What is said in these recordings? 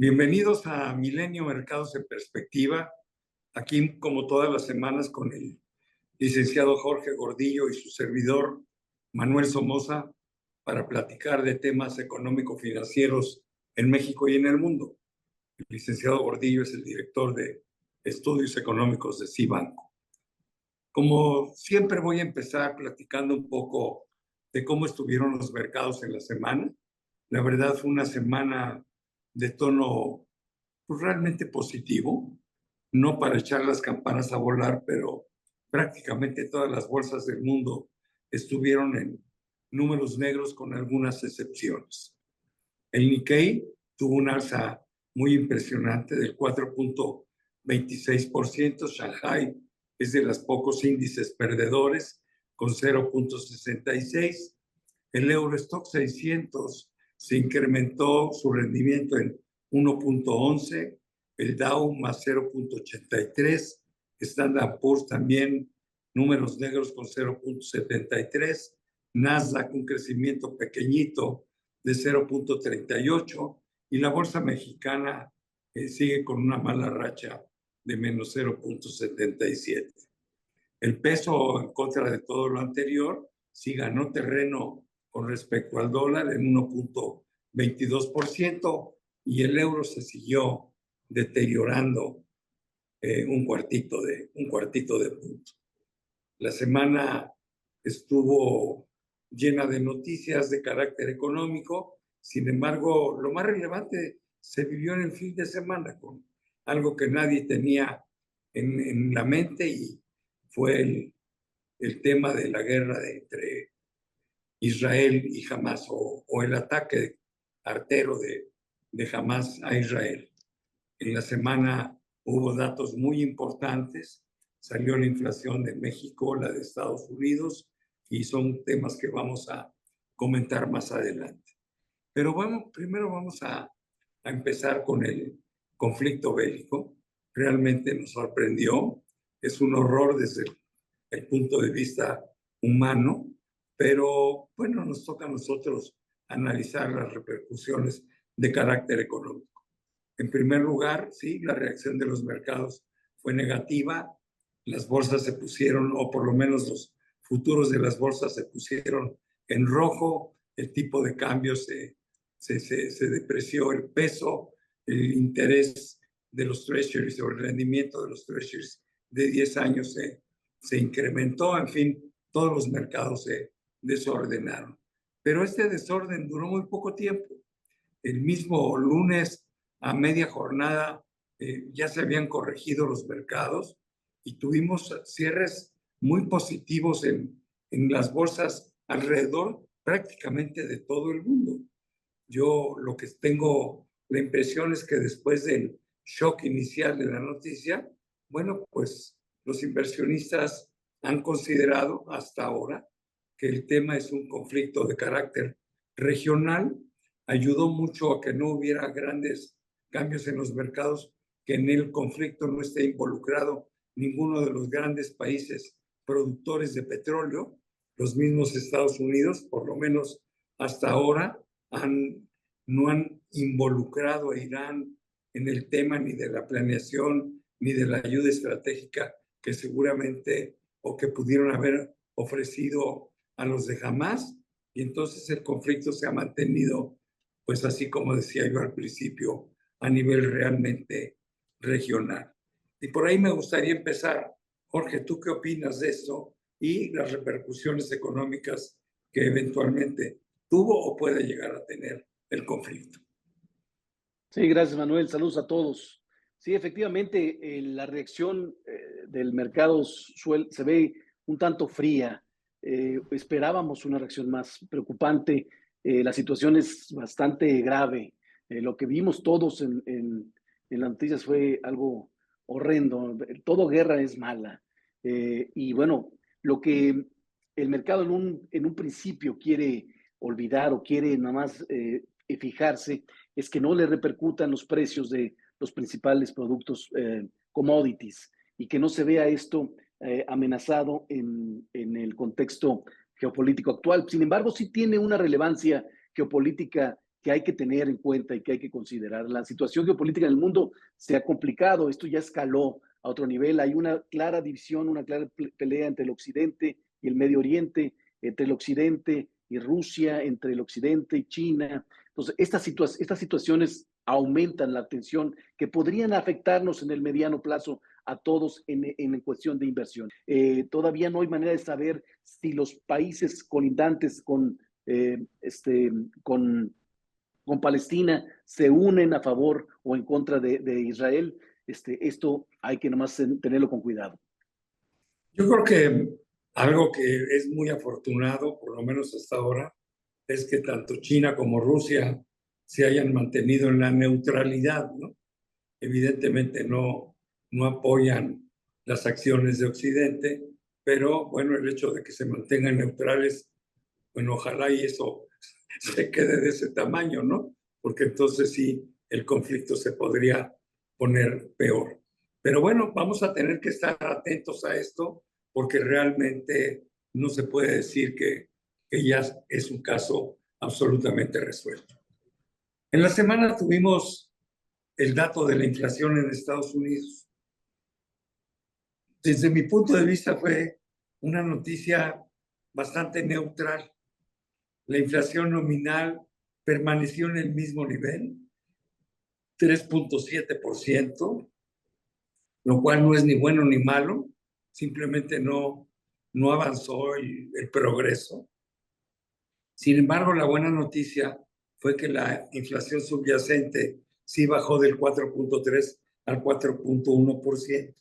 Bienvenidos a Milenio Mercados en Perspectiva, aquí como todas las semanas con el licenciado Jorge Gordillo y su servidor Manuel Somoza para platicar de temas económico-financieros en México y en el mundo. El licenciado Gordillo es el director de Estudios Económicos de Cibanco. Como siempre voy a empezar platicando un poco de cómo estuvieron los mercados en la semana. La verdad fue una semana de tono pues, realmente positivo, no para echar las campanas a volar, pero prácticamente todas las bolsas del mundo estuvieron en números negros con algunas excepciones. El Nikkei tuvo un alza muy impresionante del 4.26%, Shanghai es de los pocos índices perdedores con 0.66%, el Eurostock 600 se incrementó su rendimiento en 1.11, el Dow más 0.83, Standard Poor's también números negros con 0.73, Nasdaq un crecimiento pequeñito de 0.38 y la bolsa mexicana sigue con una mala racha de menos 0.77. El peso, en contra de todo lo anterior, sí ganó terreno con respecto al dólar en 1.22% y el euro se siguió deteriorando un cuartito de punto. La semana estuvo llena de noticias de carácter económico, sin embargo, lo más relevante se vivió en el fin de semana con algo que nadie tenía en la mente y fue el tema de la guerra entre Israel y Hamas o el ataque artero de Hamas a Israel. En la semana hubo datos muy importantes, salió la inflación de México, la de Estados Unidos, y son temas que vamos a comentar más adelante. Pero bueno, primero vamos a empezar con el conflicto bélico. Realmente nos sorprendió, es un horror desde el punto de vista humano, pero bueno, nos toca a nosotros analizar las repercusiones de carácter económico. En primer lugar, sí, la reacción de los mercados fue negativa. Las bolsas se pusieron, o por lo menos los futuros de las bolsas se pusieron en rojo. El tipo de cambio se depreció, el peso, el interés de los treasuries o el rendimiento de los treasuries de 10 años se incrementó. En fin, todos los mercados se desordenaron. Pero este desorden duró muy poco tiempo. El mismo lunes a media jornada ya se habían corregido los mercados y tuvimos cierres muy positivos en las bolsas alrededor prácticamente de todo el mundo. Yo lo que tengo la impresión es que después del shock inicial de la noticia, bueno, pues los inversionistas han considerado hasta ahora que el tema es un conflicto de carácter regional. Ayudó mucho a que no hubiera grandes cambios en los mercados, que en el conflicto no esté involucrado ninguno de los grandes países productores de petróleo. Los mismos Estados Unidos, por lo menos hasta ahora, no han involucrado a Irán en el tema ni de la planeación ni de la ayuda estratégica que seguramente o que pudieron haber ofrecido a los de Hamas, y entonces el conflicto se ha mantenido, pues así como decía yo al principio, a nivel realmente regional. Y por ahí me gustaría empezar. Jorge, ¿tú qué opinas de esto y las repercusiones económicas que eventualmente tuvo o puede llegar a tener el conflicto? Sí, gracias Manuel, saludos a todos. Sí, efectivamente, la reacción del mercado se ve un tanto fría. Esperábamos una reacción más preocupante. La situación es bastante grave. Lo que vimos todos en las noticias fue algo horrendo. Todo guerra es mala. Y bueno, lo que el mercado en un principio quiere olvidar o quiere nada más fijarse es que no le repercutan los precios de los principales productos commodities y que no se vea esto amenazado en el contexto geopolítico actual. Sin embargo, sí tiene una relevancia geopolítica que hay que tener en cuenta y que hay que considerar. La situación geopolítica en el mundo se ha complicado, esto ya escaló a otro nivel, hay una clara división, una clara pelea entre el Occidente y el Medio Oriente, entre el Occidente y Rusia, entre el Occidente y China. Entonces, estas situaciones aumentan la tensión que podrían afectarnos en el mediano plazo a todos en cuestión de inversión. Todavía no hay manera de saber si los países colindantes eh, este, con, con Palestina se unen a favor o en contra de Israel. Esto hay que nomás tenerlo con cuidado. Yo creo que algo que es muy afortunado, por lo menos hasta ahora, es que tanto China como Rusia se hayan mantenido en la neutralidad, ¿no? Evidentemente no apoyan las acciones de Occidente, pero bueno, el hecho de que se mantengan neutrales, bueno, ojalá y eso se quede de ese tamaño, ¿no? Porque entonces sí, el conflicto se podría poner peor. Pero bueno, vamos a tener que estar atentos a esto porque realmente no se puede decir que ya es un caso absolutamente resuelto. En la semana tuvimos el dato de la inflación en Estados Unidos. Desde mi punto de vista fue una noticia bastante neutral. La inflación nominal permaneció en el mismo nivel, 3.7%, lo cual no es ni bueno ni malo, simplemente no avanzó el progreso. Sin embargo, la buena noticia fue que la inflación subyacente sí bajó del 4.3 al 4.1%.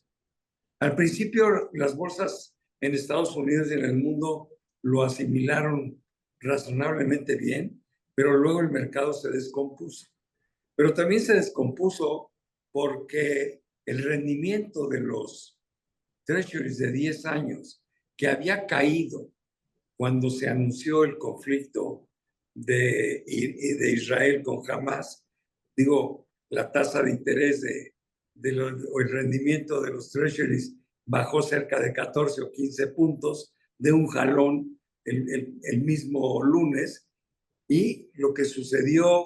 Al principio, las bolsas en Estados Unidos y en el mundo lo asimilaron razonablemente bien, pero luego el mercado se descompuso. Pero también se descompuso porque el rendimiento de los treasuries de 10 años, que había caído cuando se anunció el conflicto de Israel con Hamas, digo, la tasa de interés o el rendimiento de los treasuries bajó cerca de 14 o 15 puntos de un jalón el mismo lunes. Y lo que sucedió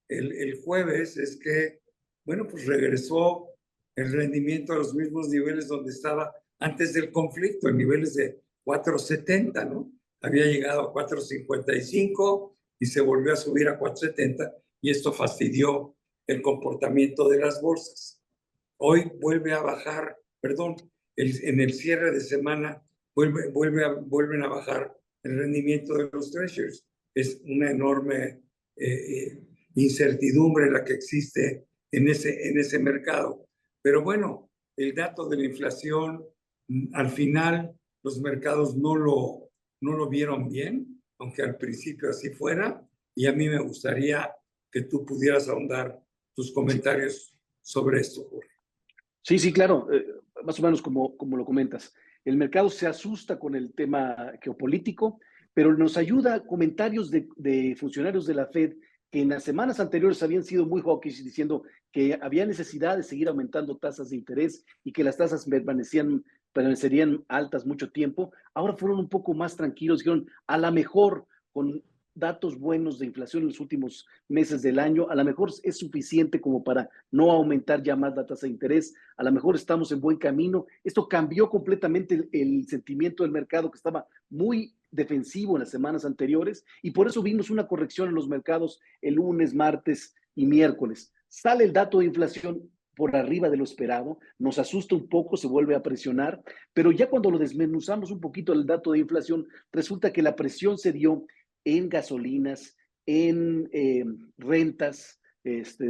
el jueves es que, bueno, pues regresó el rendimiento a los mismos niveles donde estaba antes del conflicto, en niveles de 4.70, ¿no? Había llegado a 4.55 y se volvió a subir a 4.70 y esto fastidió el comportamiento de las bolsas. Hoy vuelve a bajar, perdón, en el cierre de semana vuelven a bajar el rendimiento de los treasuries. Es una enorme incertidumbre la que existe en ese mercado. Pero bueno, el dato de la inflación, al final los mercados no lo vieron bien, aunque al principio así fuera, y a mí me gustaría que tú pudieras ahondar tus comentarios sobre esto, Jorge. Sí, sí, claro, más o menos como lo comentas. El mercado se asusta con el tema geopolítico, pero nos ayuda comentarios de funcionarios de la Fed que en las semanas anteriores habían sido muy hawkish diciendo que había necesidad de seguir aumentando tasas de interés y que las tasas permanecerían altas mucho tiempo. Ahora fueron un poco más tranquilos, dijeron, a lo mejor con datos buenos de inflación en los últimos meses del año, a lo mejor es suficiente como para no aumentar ya más la tasa de interés, a lo mejor estamos en buen camino. Esto cambió completamente el sentimiento del mercado que estaba muy defensivo en las semanas anteriores y por eso vimos una corrección en los mercados el lunes, martes y miércoles. Sale el dato de inflación por arriba de lo esperado, nos asusta un poco, se vuelve a presionar, pero ya cuando lo desmenuzamos un poquito el dato de inflación, resulta que la presión se dio en gasolinas, en rentas,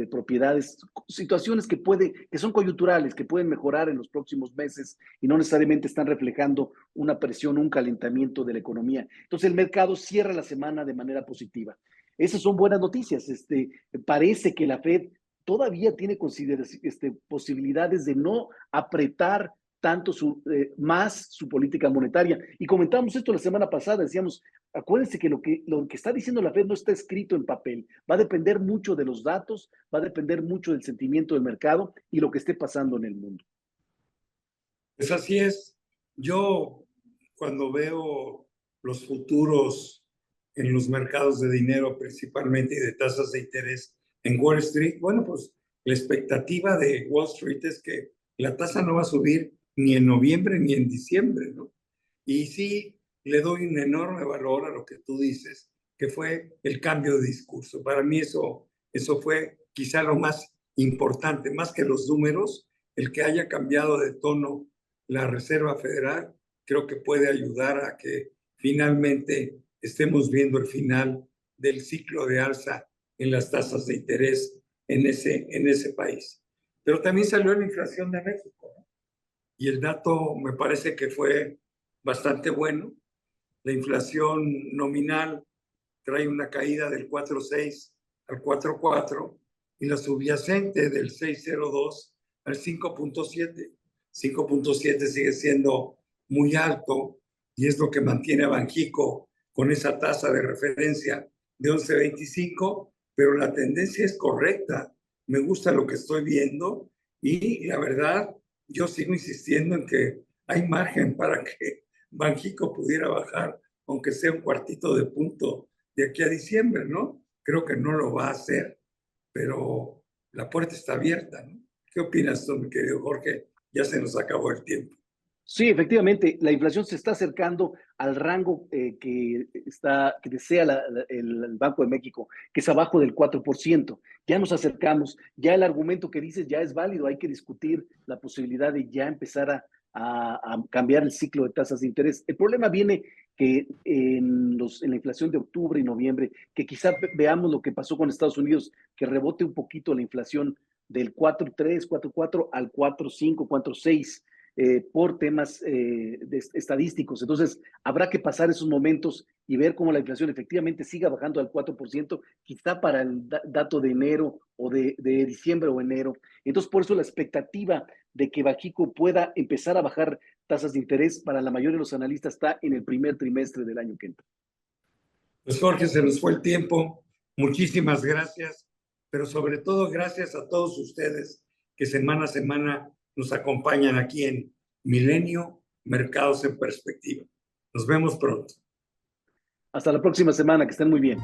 propiedades, situaciones que son coyunturales, que pueden mejorar en los próximos meses y no necesariamente están reflejando una presión, un calentamiento de la economía. Entonces el mercado cierra la semana de manera positiva. Esas son buenas noticias. Parece que la Fed todavía tiene posibilidades de no apretar tanto más su política monetaria. Y comentamos esto la semana pasada, decíamos, acuérdense que lo que está diciendo la Fed no está escrito en papel. Va a depender mucho de los datos, va a depender mucho del sentimiento del mercado y lo que esté pasando en el mundo. Pues así es. Yo cuando veo los futuros en los mercados de dinero principalmente y de tasas de interés en Wall Street. Bueno, pues la expectativa de Wall Street es que la tasa no va a subir ni en noviembre ni en diciembre, ¿no? Y sí, le doy un enorme valor a lo que tú dices, que fue el cambio de discurso. Para mí eso fue quizá lo más importante, más que los números, el que haya cambiado de tono la Reserva Federal, creo que puede ayudar a que finalmente estemos viendo el final del ciclo de alza en las tasas de interés en ese país. Pero también salió la inflación de México, ¿no? Y el dato me parece que fue bastante bueno. La inflación nominal trae una caída del 4.6 al 4.4 y la subyacente del 6.02 al 5.7. 5.7 sigue siendo muy alto y es lo que mantiene a Banxico con esa tasa de referencia de 11.25, pero la tendencia es correcta. Me gusta lo que estoy viendo y la verdad, yo sigo insistiendo en que hay margen para que Banxico pudiera bajar, aunque sea un cuartito de punto de aquí a diciembre, ¿no? Creo que no lo va a hacer, pero la puerta está abierta, ¿no? ¿Qué opinas tú, mi querido Jorge? Ya se nos acabó el tiempo. Sí, efectivamente, la inflación se está acercando al rango que desea el Banco de México, que es abajo del 4%. Ya nos acercamos, ya el argumento que dices ya es válido, hay que discutir la posibilidad de ya empezar a cambiar el ciclo de tasas de interés. El problema viene que en la inflación de octubre y noviembre, que quizá veamos lo que pasó con Estados Unidos, que rebote un poquito la inflación del 4.3, 4.4 al 4.5, 4.6 por temas estadísticos. Entonces, habrá que pasar esos momentos y ver cómo la inflación efectivamente siga bajando al 4%, quizá para el dato de enero o de diciembre o enero. Entonces, por eso la expectativa de que Banxico pueda empezar a bajar tasas de interés para la mayoría de los analistas está en el primer trimestre del año que entra. Pues Jorge, se nos fue el tiempo. Muchísimas gracias, pero sobre todo gracias a todos ustedes que semana a semana nos acompañan aquí en Milenio Mercados en Perspectiva. Nos vemos pronto. Hasta la próxima semana, que estén muy bien.